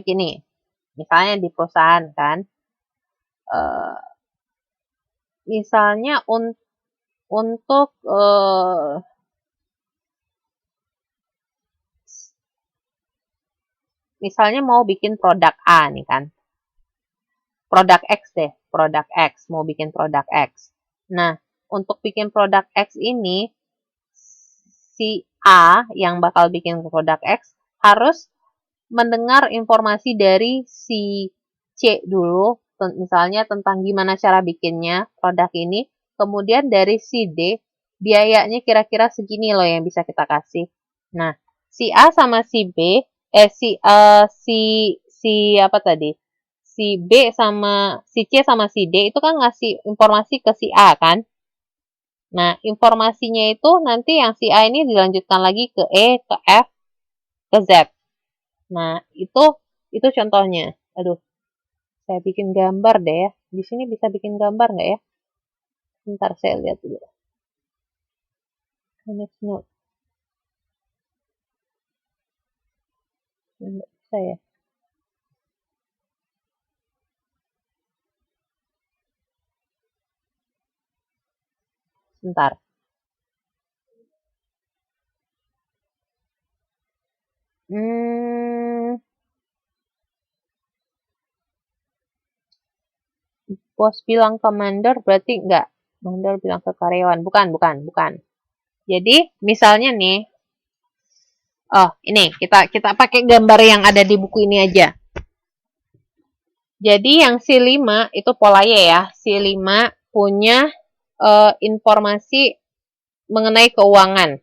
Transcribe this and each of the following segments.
gini, misalnya di perusahaan kan, eh, misalnya untuk misalnya mau bikin produk A nih kan, produk X deh, produk X, mau bikin produk X. Nah, untuk bikin produk X ini, si A yang bakal bikin produk X harus mendengar informasi dari si C dulu, misalnya tentang gimana cara bikinnya produk ini, kemudian dari si D, biayanya kira-kira segini loh yang bisa kita kasih. Nah, si A sama si B, si apa tadi? Si B sama si C sama si D itu kan ngasih informasi ke si A kan? Nah, informasinya itu nanti yang si A ini dilanjutkan lagi ke E, ke F, ke Z. Nah, itu contohnya. Aduh, saya bikin gambar deh ya. Di sini bisa bikin gambar nggak ya? Bentar saya lihat dulu. Manage note. Nggak bisa ya. Bentar. Bos bilang ke mandor berarti nggak. Mandor bilang ke karyawan. Bukan. Jadi, misalnya nih, oh ini kita pakai gambar yang ada di buku ini aja. Jadi yang si 5 itu polanya ya. Si 5 punya informasi mengenai keuangan.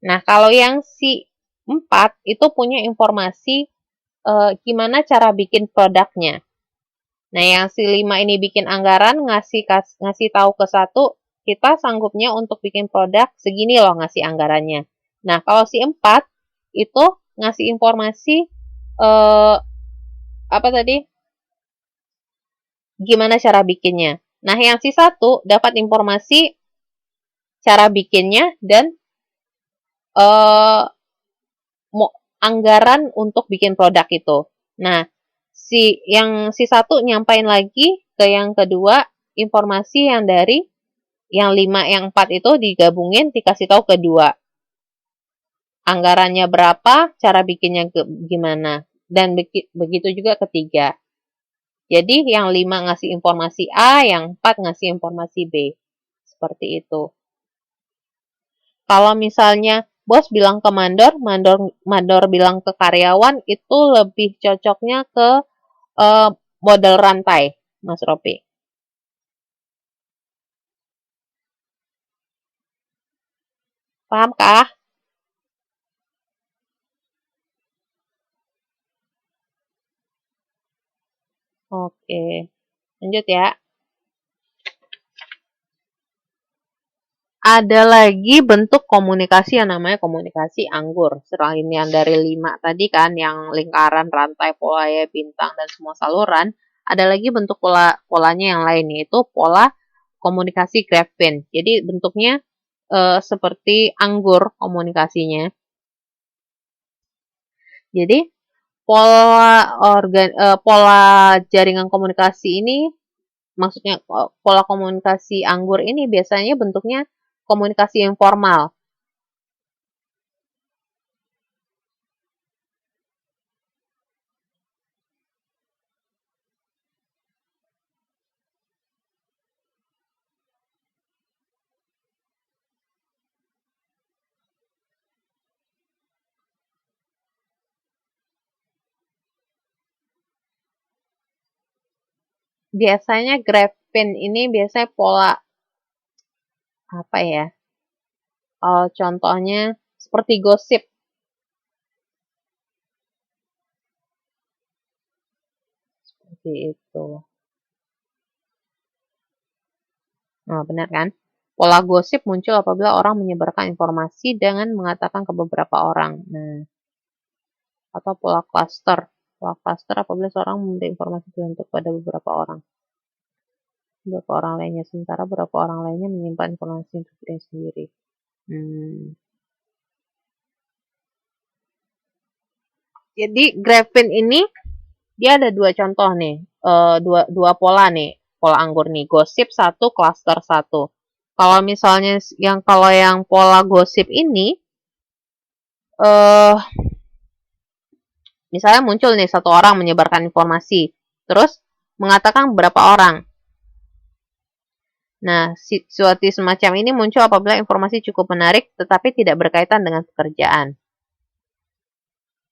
Nah, kalau yang si 4 itu punya informasi gimana cara bikin produknya. Nah, yang si 5 ini bikin anggaran, ngasih tahu ke satu, kita sanggupnya untuk bikin produk segini loh ngasih anggarannya. Nah, kalau si 4 itu ngasih informasi apa tadi? Gimana cara bikinnya. Nah, yang si 1 dapat informasi cara bikinnya dan eh, anggaran untuk bikin produk itu. Nah, si 1 nyampain lagi ke yang kedua informasi yang dari yang 5, yang 4 itu digabungin dikasih tahu kedua. Anggarannya berapa, cara bikinnya gimana. Dan begitu juga ketiga. Jadi yang 5 ngasih informasi A, yang 4 ngasih informasi B. Seperti itu. Kalau misalnya bos bilang ke mandor bilang ke karyawan, itu lebih cocoknya ke model rantai, Mas Ropi. Pahamkah? Oke, lanjut ya. Ada lagi bentuk komunikasi yang namanya komunikasi anggur. Selain yang dari 5 tadi kan, yang lingkaran, rantai, polanya, bintang, dan semua saluran, ada lagi bentuk polanya yang lain, yaitu pola komunikasi Griffin. Jadi bentuknya seperti anggur komunikasinya. Jadi pola jaringan komunikasi ini, maksudnya pola komunikasi anggur ini biasanya bentuknya komunikasi informal. Biasanya Griffin ini biasanya pola apa ya? Contohnya seperti gosip. Seperti itu. Nah, benar kan? Pola gosip muncul apabila orang menyebarkan informasi dengan mengatakan ke beberapa orang. Nah, atau pola cluster. Pola cluster apabila seorang memberi informasi tertentu pada beberapa orang. Beberapa orang lainnya, sementara beberapa orang lainnya menyimpan informasi untuk diri sendiri. Jadi graphene ini dia ada dua contoh nih, dua pola nih, pola anggur nih, gosip satu, cluster satu. Kalau misalnya kalau yang pola gosip ini, misalnya muncul nih satu orang menyebarkan informasi, terus mengatakan beberapa orang. Nah, situasi semacam ini muncul apabila informasi cukup menarik tetapi tidak berkaitan dengan pekerjaan.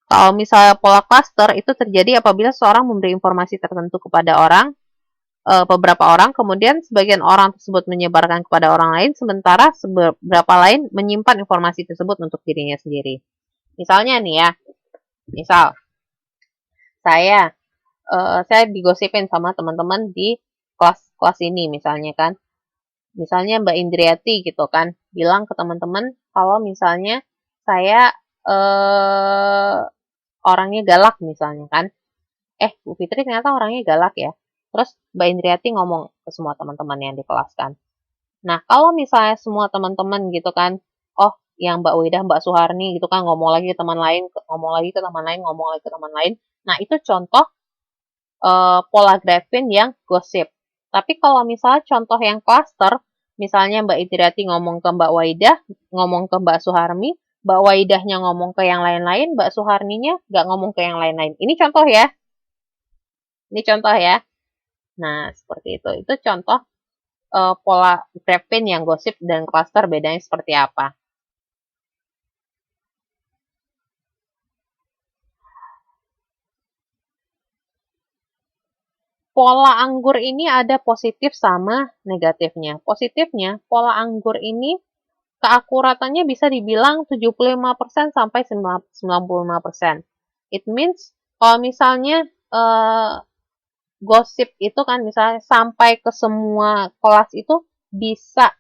Kalau misalnya pola cluster itu terjadi apabila seorang memberi informasi tertentu kepada beberapa orang, kemudian sebagian orang tersebut menyebarkan kepada orang lain, sementara beberapa lain menyimpan informasi tersebut untuk dirinya sendiri. Misalnya nih ya, misal saya digosipin sama teman-teman di kelas ini misalnya kan. Misalnya Mbak Indriati gitu kan, bilang ke teman-teman kalau misalnya saya orangnya galak misalnya kan. Bu Fitri ternyata orangnya galak ya. Terus Mbak Indriati ngomong ke semua teman-teman yang di kelas kan. Nah, kalau misalnya semua teman-teman gitu kan, oh yang Mbak Widah, Mbak Suharni gitu kan ngomong lagi ke teman lain, ngomong lagi ke teman lain, ngomong lagi ke teman lain. Nah, itu contoh pola graphene yang gosip. Tapi kalau misalnya contoh yang cluster, misalnya Mbak Indriati ngomong ke Mbak Waidah, ngomong ke Mbak Suharmi, Mbak Waidahnya ngomong ke yang lain-lain, Mbak Suharninya nggak ngomong ke yang lain-lain. Ini contoh ya. Ini contoh ya. Nah, seperti itu. Itu contoh pola graphene yang gosip dan cluster bedanya seperti apa. Pola anggur ini ada positif sama negatifnya. Positifnya, pola anggur ini keakuratannya bisa dibilang 75% sampai 95%. It means kalau misalnya gosip itu kan misalnya sampai ke semua kelas itu bisa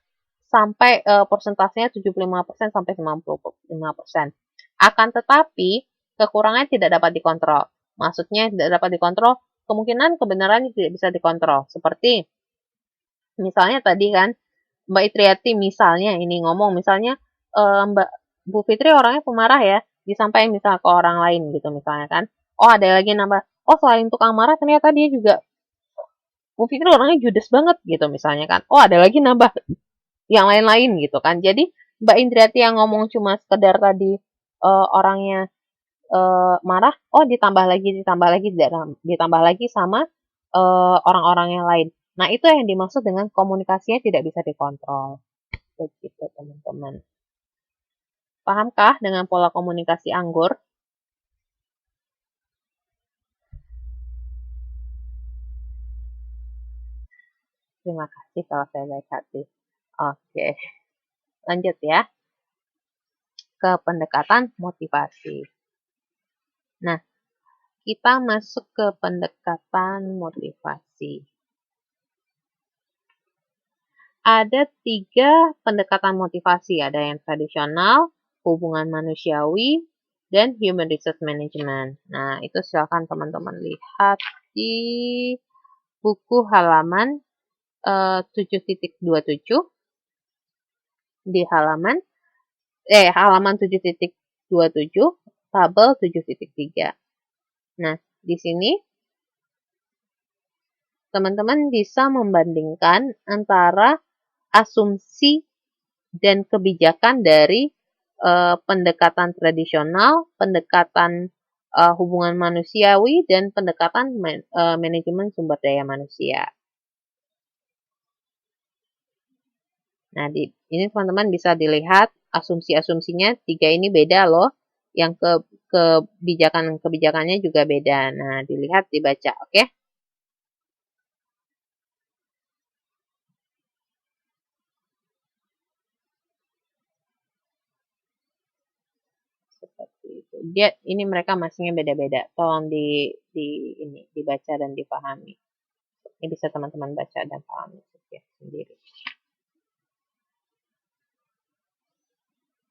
sampai persentasenya 75% sampai 95%. Akan tetapi kekurangannya tidak dapat dikontrol. Maksudnya tidak dapat dikontrol, kemungkinan kebenarannya tidak bisa dikontrol. Seperti misalnya tadi kan Mbak Itriati misalnya ini ngomong misalnya Mbak Bu Fitri orangnya pemarah ya, disampaikan misalnya ke orang lain gitu misalnya kan. Oh ada lagi nambah, oh selain tukang marah ternyata dia juga Bu Fitri orangnya judes banget gitu misalnya kan. Oh ada lagi nambah yang lain-lain gitu kan. Jadi Mbak Indriati yang ngomong cuma sekedar tadi orangnya marah, oh ditambah lagi sama orang-orang yang lain. Nah, itu yang dimaksud dengan komunikasinya tidak bisa dikontrol. Begitu, teman-teman. Pahamkah dengan pola komunikasi anggur? Terima kasih kalau saya baik hati. Oke, lanjut ya ke pendekatan motivasi. Nah, kita masuk ke pendekatan motivasi. Ada 3 pendekatan motivasi, ada yang tradisional, hubungan manusiawi, dan human resource management. Nah, itu silakan teman-teman lihat di buku halaman 7.27 di halaman 7.27 tabel 7.3. Nah, di sini teman-teman bisa membandingkan antara asumsi dan kebijakan dari pendekatan tradisional, pendekatan hubungan manusiawi, dan pendekatan manajemen sumber daya manusia. Nah, ini teman-teman bisa dilihat asumsi-asumsinya 3 ini beda loh. Yang kebijakannya juga beda. Nah, dilihat, dibaca, oke? Seperti itu. Ini mereka masingnya beda-beda. Tolong dibaca dan dipahami. Ini bisa teman-teman baca dan pahami sendiri.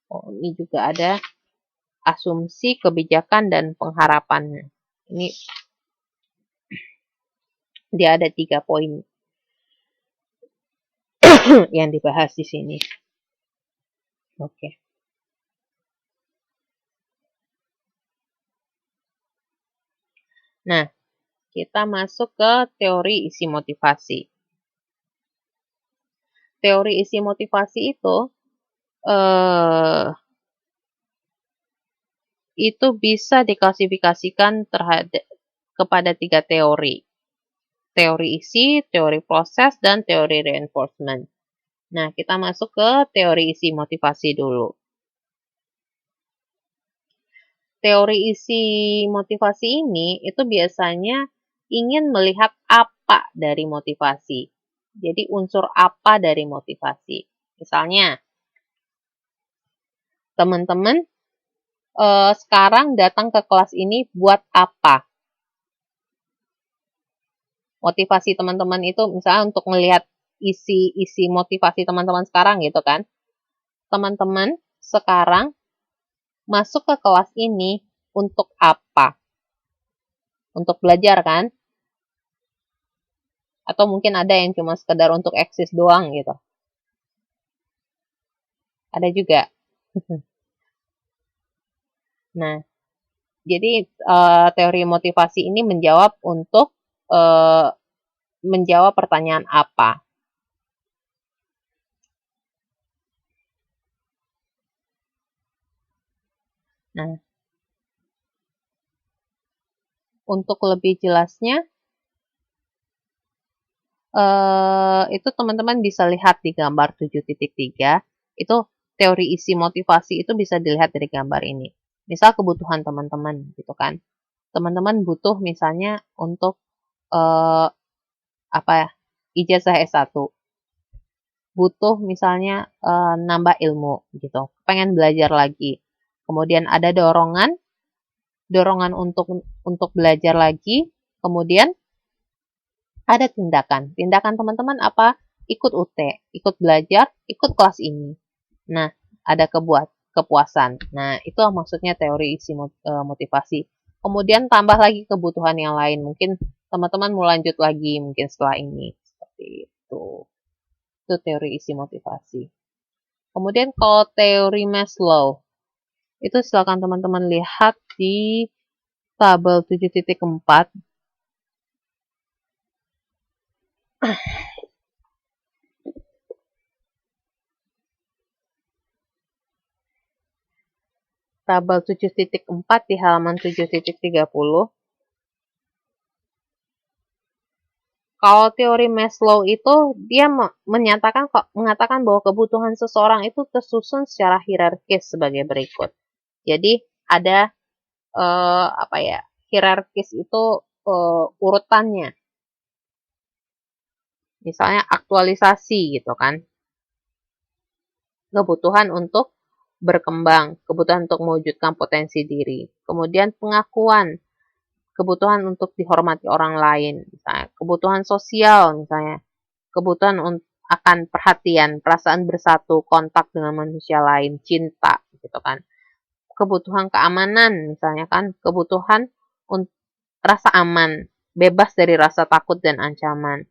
Oh, ini juga ada asumsi, kebijakan, dan pengharapan. Ini dia ada 3 poin yang dibahas di sini. Oke. Nah, kita masuk ke teori isi motivasi. Teori isi motivasi itu bisa diklasifikasikan kepada 3 teori. Teori isi, teori proses, dan teori reinforcement. Nah, kita masuk ke teori isi motivasi dulu. Teori isi motivasi ini itu biasanya ingin melihat apa dari motivasi. Jadi unsur apa dari motivasi. Misalnya, teman-teman sekarang datang ke kelas ini buat apa? Motivasi teman-teman itu misalnya untuk melihat isi motivasi teman-teman sekarang gitu kan. Teman-teman sekarang masuk ke kelas ini untuk apa? Untuk belajar kan? Atau mungkin ada yang cuma sekedar untuk eksis doang gitu. Ada juga. Nah, jadi teori motivasi ini menjawab pertanyaan apa. Nah, untuk lebih jelasnya, itu teman-teman bisa lihat di gambar 7.3. Itu teori isi motivasi itu bisa dilihat dari gambar ini. Misal kebutuhan teman-teman gitu kan. Teman-teman butuh misalnya untuk ijazah S1. Butuh misalnya nambah ilmu gitu. Pengen belajar lagi. Kemudian ada dorongan untuk belajar lagi. Kemudian ada tindakan. Tindakan teman-teman apa? Ikut UT, ikut belajar, ikut kelas ini. Nah, ada kepuasan. Nah, itu maksudnya teori isi motivasi. Kemudian tambah lagi kebutuhan yang lain. Mungkin teman-teman mau lanjut lagi mungkin setelah ini. Seperti itu. Itu teori isi motivasi. Kemudian kalau teori Maslow, itu silakan teman-teman lihat di tabel 7.4. Tabel 7.4 di halaman 7.30. Kalau teori Maslow itu dia mengatakan bahwa kebutuhan seseorang itu tersusun secara hierarkis sebagai berikut. Jadi ada hierarkis itu urutannya. Misalnya aktualisasi gitu kan. Kebutuhan untuk berkembang, kebutuhan untuk mewujudkan potensi diri. Kemudian pengakuan, kebutuhan untuk dihormati orang lain, misalnya kebutuhan sosial, misalnya kebutuhan akan perhatian, perasaan bersatu, kontak dengan manusia lain, cinta, gitu kan. Kebutuhan keamanan, misalnya kan, kebutuhan rasa aman, bebas dari rasa takut dan ancaman.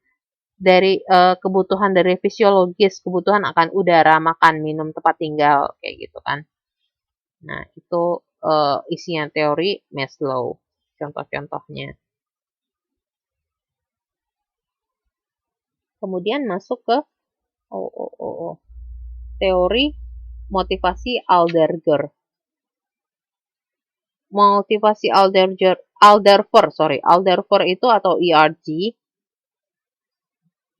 Dari kebutuhan dari fisiologis, kebutuhan akan udara, makan, minum, tempat tinggal, kayak gitu kan. Nah, itu isinya teori Maslow. Contoh-contohnya. Kemudian masuk ke teori motivasi Alderfer. Motivasi Alderfer itu atau ERG.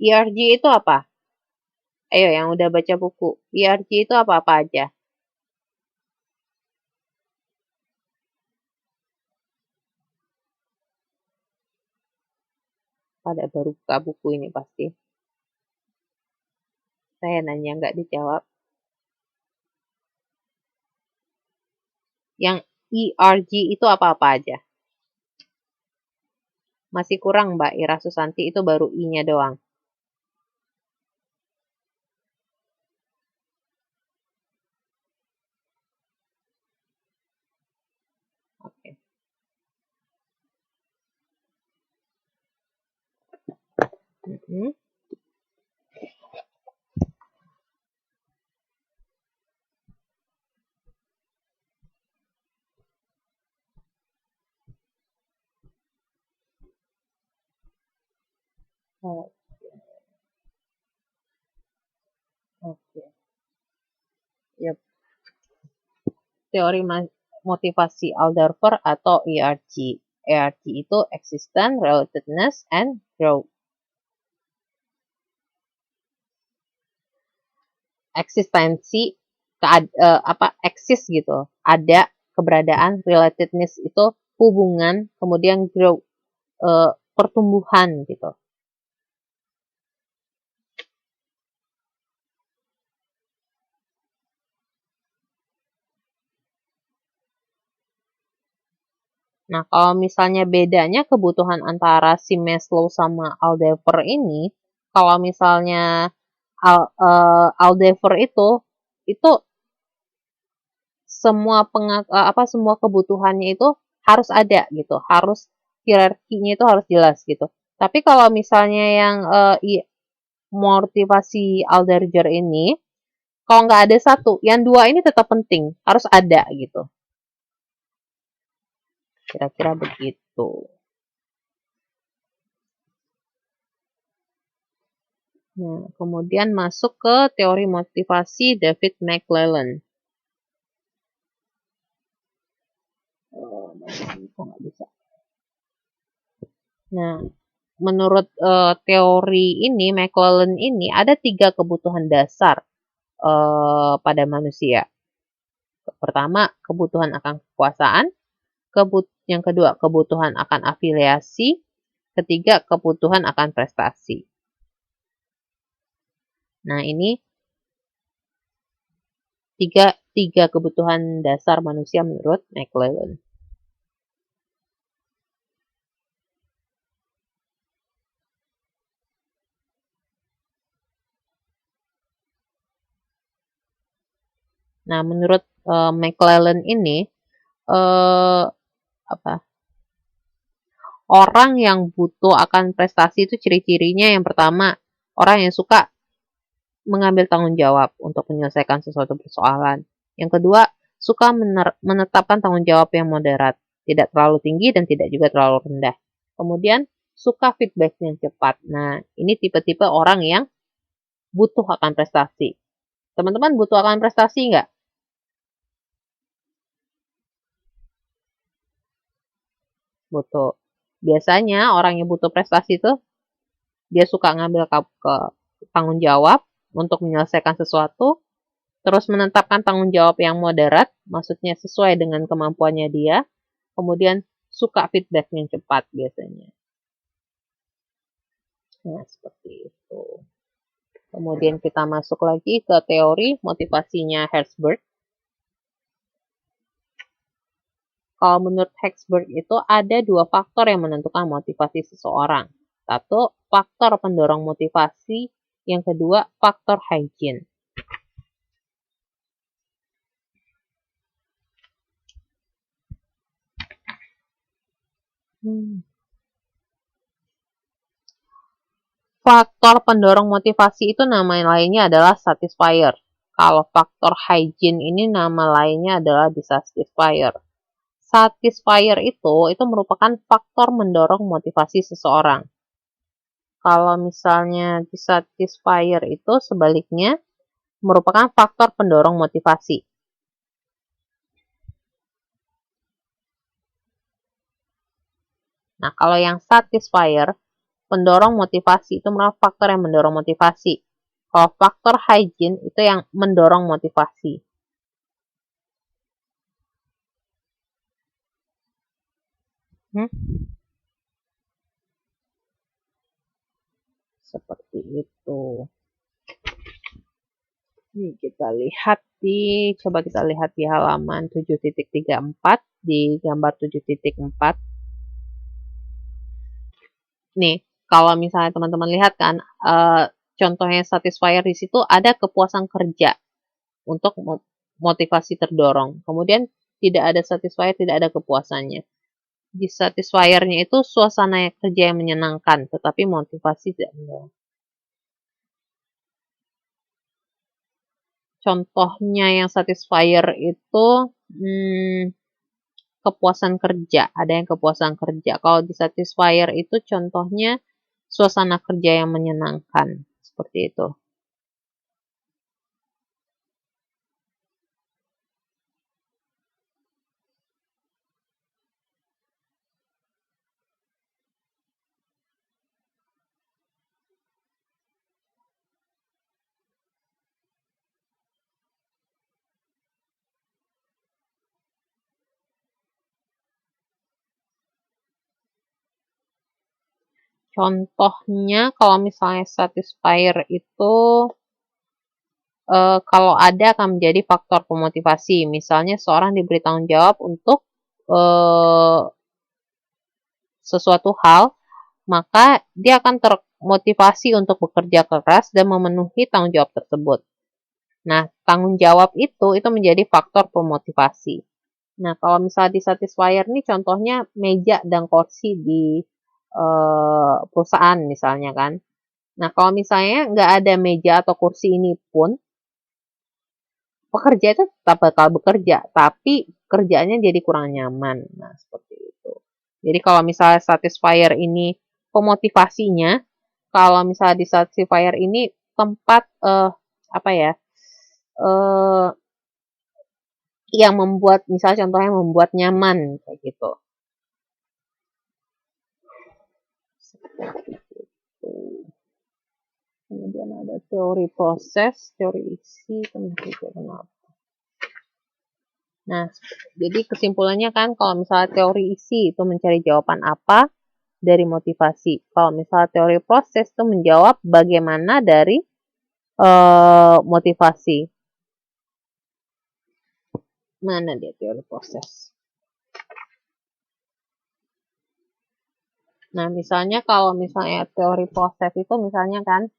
ERG itu apa? Ayo yang udah baca buku. ERG itu apa-apa aja? Pada baru buka buku ini pasti. Saya nanya nggak dijawab. Yang ERG itu apa-apa aja? Masih kurang Mbak Ira Susanti, itu baru I-nya doang. Oke. Oke. Oke. Yep. Teori motivasi Alderfer atau ERG. ERG itu Existence, Relatedness, and Growth. Eksistensi, eksis gitu, ada, keberadaan, relatedness itu hubungan, kemudian growth, pertumbuhan gitu. Nah, kalau misalnya bedanya kebutuhan antara si Maslow sama Alderfer ini, kalau misalnya Alderfer itu semua kebutuhannya itu harus ada gitu, harus hierarkinya itu harus jelas gitu. Tapi kalau misalnya yang motivasi Alderfer ini, kalau nggak ada satu, yang dua ini tetap penting, harus ada gitu. Kira-kira begitu. Nah, kemudian masuk ke teori motivasi David McClelland. Kok nggak bisa? Nah, menurut teori ini, McClelland ini ada 3 kebutuhan dasar pada manusia. Pertama, kebutuhan akan kekuasaan. Yang kedua, kebutuhan akan afiliasi. Ketiga, kebutuhan akan prestasi. Nah, ini tiga kebutuhan dasar manusia menurut McClelland. Nah, menurut McClelland ini orang yang butuh akan prestasi itu ciri-cirinya yang pertama, orang yang suka mengambil tanggung jawab untuk menyelesaikan sesuatu persoalan. Yang kedua, suka menetapkan tanggung jawab yang moderat, tidak terlalu tinggi dan tidak juga terlalu rendah. Kemudian, suka feedback yang cepat. Nah, ini tipe-tipe orang yang butuh akan prestasi. Teman-teman butuh akan prestasi nggak? Butuh. Biasanya orang yang butuh prestasi itu dia suka ngambil tanggung jawab untuk menyelesaikan sesuatu, terus menetapkan tanggung jawab yang moderat, maksudnya sesuai dengan kemampuannya dia, kemudian suka feedback yang cepat biasanya. Nah, seperti itu. Kemudian kita masuk lagi ke teori motivasinya Herzberg. Kalau menurut Herzberg itu ada 2 faktor yang menentukan motivasi seseorang. Satu, faktor pendorong motivasi. Yang kedua, faktor hygiene. Faktor pendorong motivasi itu nama lainnya adalah satisfier. Kalau faktor hygiene ini nama lainnya adalah dissatisfier. Satisfier itu merupakan faktor mendorong motivasi seseorang. Kalau misalnya dissatisfier itu sebaliknya merupakan faktor pendorong motivasi. Nah, kalau yang satisfier, pendorong motivasi itu merupakan faktor yang mendorong motivasi. Kalau faktor hygiene itu yang mendorong motivasi. Seperti itu. Ini coba kita lihat di halaman 7.34 di gambar 7.4. Nih, kalau misalnya teman-teman lihat kan, contohnya satisfier di situ ada kepuasan kerja untuk motivasi terdorong. Kemudian tidak ada satisfier, tidak ada kepuasannya. Di satisfiernya itu suasana kerja yang menyenangkan, tetapi motivasi tidak mendorong. Contohnya yang satisfier itu kepuasan kerja, ada yang kepuasan kerja. Kalau di satisfier itu contohnya suasana kerja yang menyenangkan. Seperti itu. Contohnya kalau misalnya satisfier itu kalau ada akan menjadi faktor pemotivasi. Misalnya seorang diberi tanggung jawab untuk sesuatu hal, maka dia akan termotivasi untuk bekerja keras dan memenuhi tanggung jawab tersebut. Nah, tanggung jawab itu menjadi faktor pemotivasi. Nah, kalau misalnya di satisfier nih contohnya meja dan kursi di perusahaan misalnya kan. Nah, kalau misalnya nggak ada meja atau kursi ini pun, pekerja itu tetap bakal bekerja, tapi kerjaannya jadi kurang nyaman. Nah, seperti itu. Jadi kalau misalnya satisfier ini pemotivasinya, kalau misalnya di satisfier ini tempat apa ya? Yang membuat misalnya contohnya membuat nyaman kayak gitu. Kemudian ada teori proses, teori isi, kemudian apa? Nah, jadi kesimpulannya kan kalau misalnya teori isi itu mencari jawaban apa dari motivasi. Kalau misalnya teori proses itu menjawab bagaimana dari motivasi. Mana dia teori proses? Nah, misalnya kalau misalnya teori proses itu misalnya kan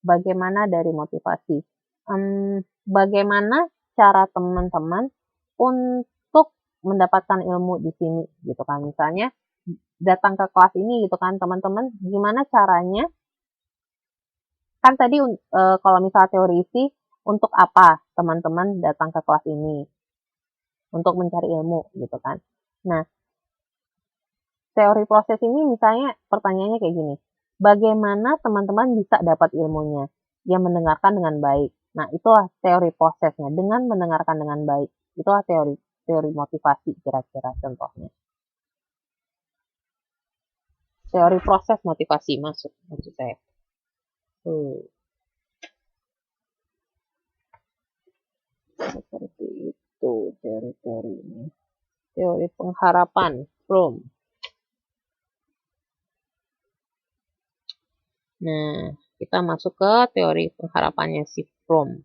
bagaimana dari motivasi. Bagaimana cara teman-teman untuk mendapatkan ilmu di sini gitu kan. Misalnya datang ke kelas ini gitu kan teman-teman, gimana caranya? Kan tadi kalau misalnya teori isi, untuk apa teman-teman datang ke kelas ini? Untuk mencari ilmu gitu kan. Nah, teori proses ini misalnya pertanyaannya kayak gini. Bagaimana teman-teman bisa dapat ilmunya? Yang mendengarkan dengan baik. Nah, itulah teori prosesnya. Dengan mendengarkan dengan baik. Itulah teori motivasi kira-kira contohnya. Teori proses motivasi maksud saya. Seperti itu teori-teori ini. Teori pengharapan, Fromm. Nah, kita masuk ke teori pengharapannya si Fromm.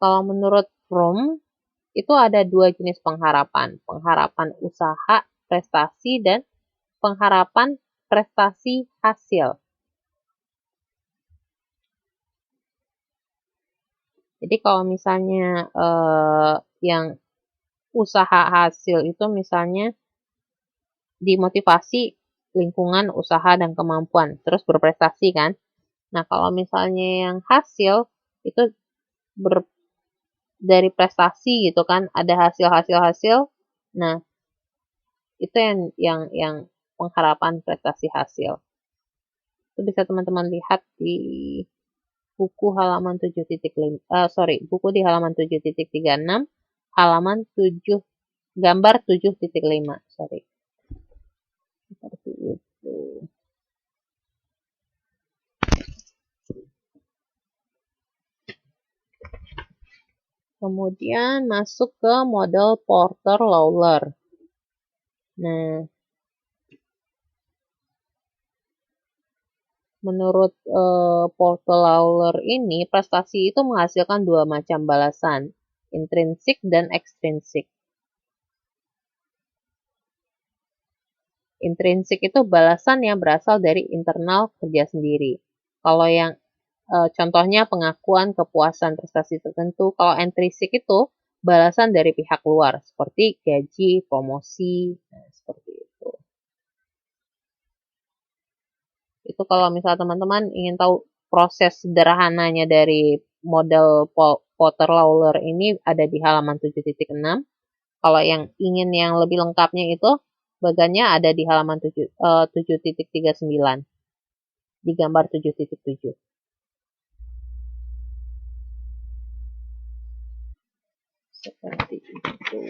Kalau menurut Fromm, itu ada dua jenis pengharapan. Pengharapan usaha, prestasi, dan pengharapan prestasi hasil. Jadi kalau misalnya yang usaha hasil itu misalnya dimotivasi lingkungan, usaha, dan kemampuan. Terus berprestasi kan. Nah kalau misalnya yang hasil itu dari prestasi gitu kan. Ada hasil. Nah itu yang pengharapan prestasi hasil. Itu bisa teman-teman lihat di buku halaman 7.5, buku di halaman 7.36, halaman 7, gambar 7.5, Seperti itu. Kemudian masuk ke model Porter-Lawler. Nah, menurut Porter-Lawler ini, prestasi itu menghasilkan dua macam balasan, intrinsik dan ekstrinsik. Intrinsik itu balasan yang berasal dari internal kerja sendiri. Kalau yang contohnya pengakuan kepuasan prestasi tertentu. Kalau intrinsik itu balasan dari pihak luar, seperti gaji, promosi, seperti itu. Itu kalau misalnya teman-teman ingin tahu proses sederhananya dari model Porter-Lawler ini ada di halaman 7.6. Kalau yang ingin yang lebih lengkapnya itu, bagannya ada di halaman 7.39, di gambar 7.7. Seperti itu.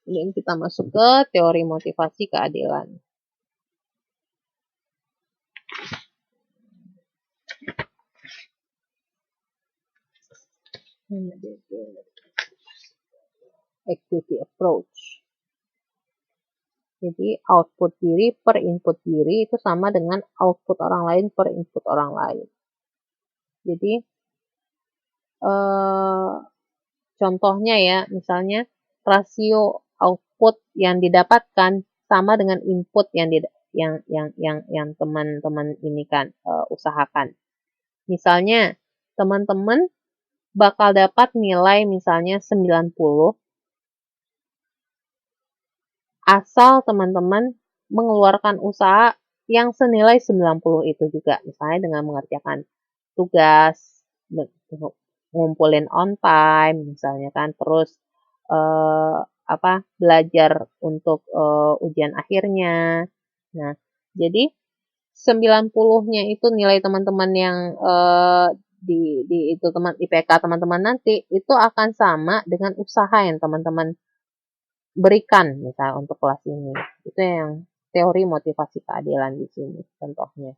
Kemudian kita masuk ke teori motivasi keadilan. Equity approach. Jadi output diri per input diri itu sama dengan output orang lain per input orang lain. Jadi contohnya ya, misalnya rasio output yang didapatkan sama dengan input yang teman-teman ini kan usahakan. Misalnya teman-teman bakal dapat nilai misalnya 90 asal teman-teman mengeluarkan usaha yang senilai 90 itu juga, misalnya dengan mengerjakan tugas, ngumpulin on time misalnya kan, terus belajar untuk ujian akhirnya. Nah, jadi 90-nya itu nilai teman-teman yang di itu teman IPK teman-teman nanti itu akan sama dengan usaha yang teman-teman berikan misalnya untuk kelas ini. Itu yang teori motivasi keadilan di sini contohnya.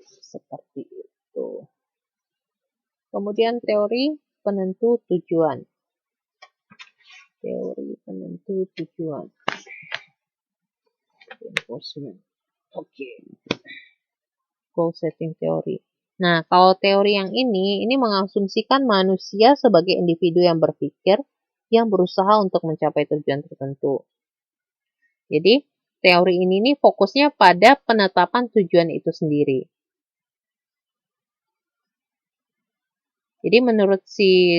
Seperti itu. Kemudian teori penentu tujuan. Teori penentu tujuan. Reinforcement. Oke. Goal setting teori. Nah, kalau teori yang ini mengasumsikan manusia sebagai individu yang berpikir, yang berusaha untuk mencapai tujuan tertentu. Jadi, teori ini fokusnya pada penetapan tujuan itu sendiri. Jadi, menurut si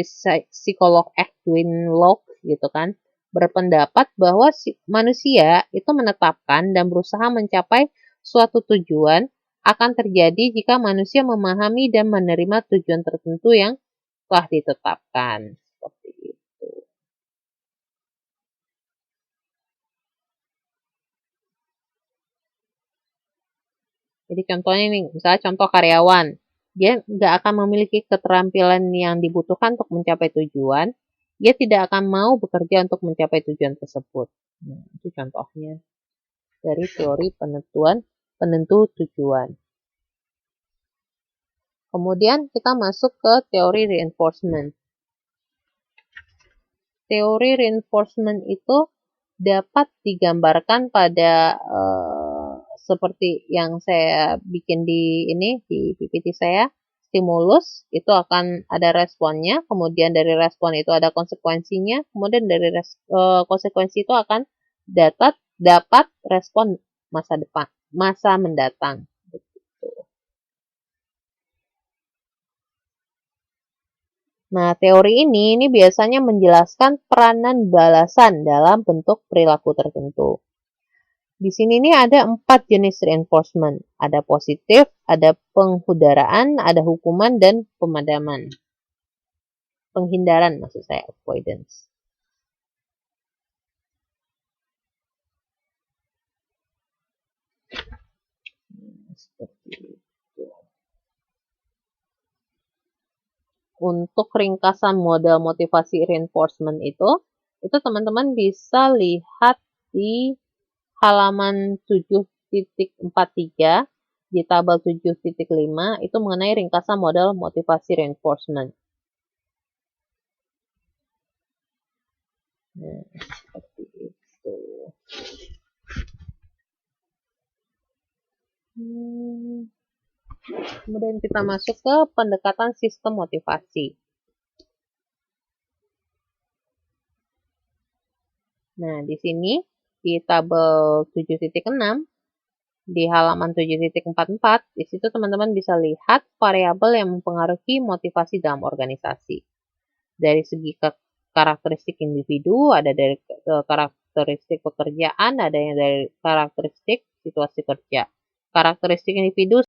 psikolog Edwin Locke gitu kan, berpendapat bahwa manusia itu menetapkan dan berusaha mencapai suatu tujuan akan terjadi jika manusia memahami dan menerima tujuan tertentu yang telah ditetapkan. Seperti itu. Jadi contohnya nih, misalnya contoh karyawan. Dia nggak akan memiliki keterampilan yang dibutuhkan untuk mencapai tujuan. Dia tidak akan mau bekerja untuk mencapai tujuan tersebut. Nah, itu contohnya dari teori penentu tujuan. Kemudian kita masuk ke teori reinforcement. Teori reinforcement itu dapat digambarkan pada seperti yang saya bikin di PPT saya. Stimulus itu akan ada responnya, kemudian dari respon itu ada konsekuensinya, kemudian dari konsekuensi itu akan dapat respon masa mendatang. Nah, teori ini biasanya menjelaskan peranan balasan dalam bentuk perilaku tertentu. Di sini ada 4 jenis reinforcement. Ada positif, ada penghudaraan, ada hukuman, dan pemadaman. Penghindaran maksud saya, avoidance. Seperti itu. Untuk ringkasan model motivasi reinforcement itu teman-teman bisa lihat di halaman 7.43 di tabel 7.5 itu mengenai ringkasan model motivasi reinforcement. Nah, seperti itu. Kemudian kita masuk ke pendekatan sistem motivasi. Nah, di sini di tabel 7.6 di halaman 7.44 di situ teman-teman bisa lihat variabel yang mempengaruhi motivasi dalam organisasi. Dari segi karakteristik individu, ada dari karakteristik pekerjaan, ada yang dari karakteristik situasi kerja. Karakteristik individu